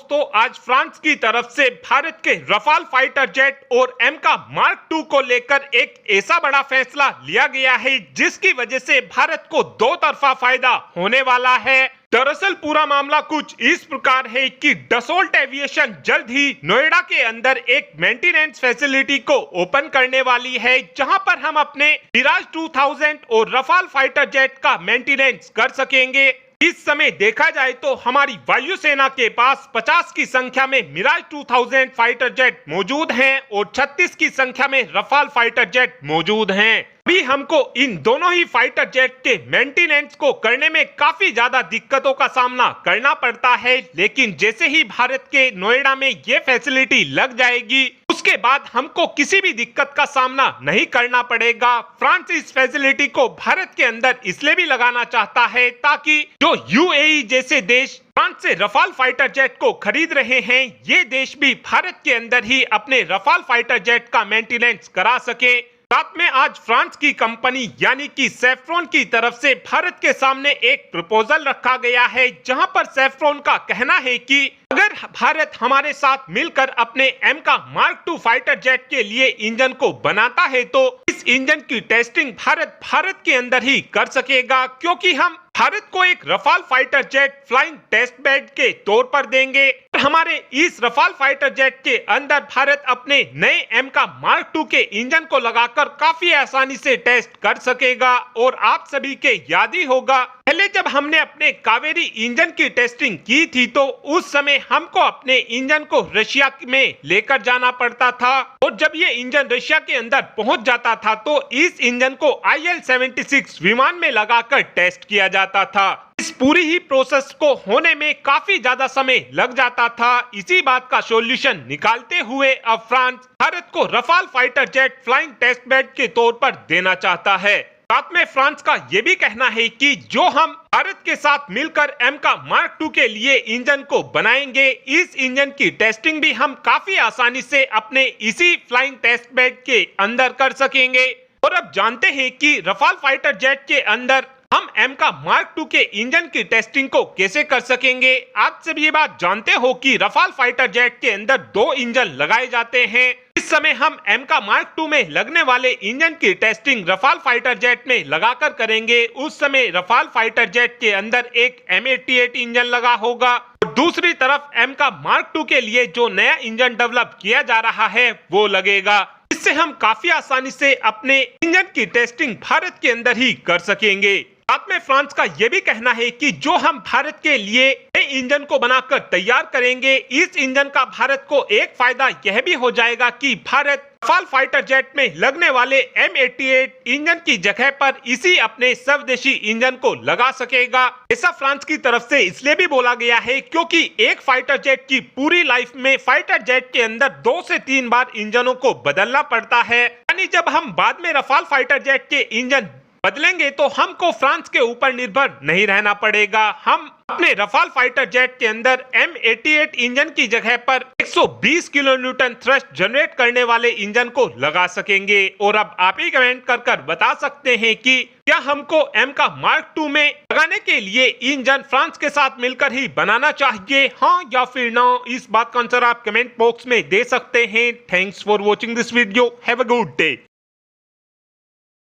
दोस्तों, आज फ्रांस की तरफ से भारत के रफाल फाइटर जेट और एम का मार्क 2 को लेकर एक ऐसा बड़ा फैसला लिया गया है जिसकी वजह से भारत को दो तरफा फायदा होने वाला है। दरअसल पूरा मामला कुछ इस प्रकार है कि डसोल्ट एविएशन जल्द ही नोएडा के अंदर एक मेंटेनेंस फैसिलिटी को ओपन करने वाली है, जहां पर हम अपने मिराज 2000 और रफाल फाइटर जेट का मेंटेनेंस कर सकेंगे। इस समय देखा जाए तो हमारी वायुसेना के पास 50 की संख्या में मिराज 2000 फाइटर जेट मौजूद हैं और 36 की संख्या में रफाल फाइटर जेट मौजूद हैं। अभी हमको इन दोनों ही फाइटर जेट के मेंटेनेंस को करने में काफी ज्यादा दिक्कतों का सामना करना पड़ता है, लेकिन जैसे ही भारत के नोएडा में ये फैसिलिटी लग जाएगी उसके बाद हमको किसी भी दिक्कत का सामना नहीं करना पड़ेगा। फ्रांस इस फैसिलिटी को भारत के अंदर इसलिए भी लगाना चाहता है ताकि जो यूएई जैसे देश फ्रांस से रफाल फाइटर जेट को खरीद रहे हैं, ये देश भी भारत के अंदर ही अपने रफाल फाइटर जेट का मेंटेनेंस करा सके। साथ में आज फ्रांस की कंपनी यानी कि सैफ्रॉन की तरफ से भारत के सामने एक प्रपोजल रखा गया है, जहां पर सैफ्रॉन का कहना है कि अगर भारत हमारे साथ मिलकर अपने एम का मार्क 2 फाइटर जेट के लिए इंजन को बनाता है तो इस इंजन की टेस्टिंग भारत के अंदर ही कर सकेगा, क्योंकि हम भारत को एक Rafale fighter jet flying test bed के तौर पर देंगे। हमारे इस रफाल फाइटर जेट के अंदर भारत अपने नए एम का मार्क 2 के इंजन को लगाकर काफी आसानी से टेस्ट कर सकेगा। और आप सभी के याद ही होगा, पहले जब हमने अपने कावेरी इंजन की टेस्टिंग की थी तो उस समय हमको अपने इंजन को रशिया में लेकर जाना पड़ता था, और जब ये इंजन रशिया के अंदर पहुंच जाता था तो इस इंजन को IL-76 विमान में लगाकर टेस्ट किया जाता था। इस पूरी ही प्रोसेस को होने में काफी ज्यादा समय लग जाता था। इसी बात का सॉल्यूशन निकालते हुए अब फ्रांस भारत को Rafale fighter jet flying test bed के तौर पर देना चाहता है। साथ में फ्रांस का ये भी कहना है कि जो हम भारत के साथ मिलकर एम का मार्क 2 के लिए इंजन को बनाएंगे, इस इंजन की टेस्टिंग भी हम काफी आसानी से अपने इसी फ्लाइंग टेस्ट बेड के अंदर कर सकेंगे। और अब जानते हैं कि रफाल फाइटर जेट के अंदर हम एम का मार्क 2 के इंजन की टेस्टिंग को कैसे कर सकेंगे। आप सब ये बात जानते हो कि रफाल फाइटर जेट के अंदर दो इंजन लगाए जाते हैं। इस समय हम एम का मार्क 2 में लगने वाले इंजन की टेस्टिंग रफाल फाइटर जेट में लगाकर करेंगे। उस समय रफाल फाइटर जेट के अंदर एक M88 इंजन लगा होगा और दूसरी तरफ एम का मार्क 2 के लिए जो नया इंजन डेवलप किया जा रहा है वो लगेगा। इससे हम काफी आसानी से अपने इंजन की टेस्टिंग भारत के अंदर ही कर सकेंगे। साथ में फ्रांस का यह भी कहना है कि जो हम भारत के लिए नए इंजन को बनाकर तैयार करेंगे, इस इंजन का भारत को एक फायदा यह भी हो जाएगा कि भारत रफाल फाइटर जेट में लगने वाले M88 इंजन की जगह पर इसी अपने स्वदेशी इंजन को लगा सकेगा। ऐसा फ्रांस की तरफ से इसलिए भी बोला गया है क्योंकि एक फाइटर जेट की पूरी लाइफ में फाइटर जेट के अंदर 2 से 3 बार इंजनों को बदलना पड़ता है। यानी जब हम बाद में रफाल फाइटर जेट के इंजन बदलेंगे तो हमको फ्रांस के ऊपर निर्भर नहीं रहना पड़ेगा। हम अपने रफाल फाइटर जेट के अंदर M88 इंजन की जगह पर 120 किलो न्यूटन थ्रस्ट जनरेट करने वाले इंजन को लगा सकेंगे। और अब आप ही कमेंट कर बता सकते हैं कि क्या हमको एम का मार्क 2 में लगाने के लिए इंजन फ्रांस के साथ मिलकर ही बनाना चाहिए, हाँ या फिर ना। इस बात का आंसर आप कमेंट बॉक्स में दे सकते हैं। Thanks for watching this video. Have a good day.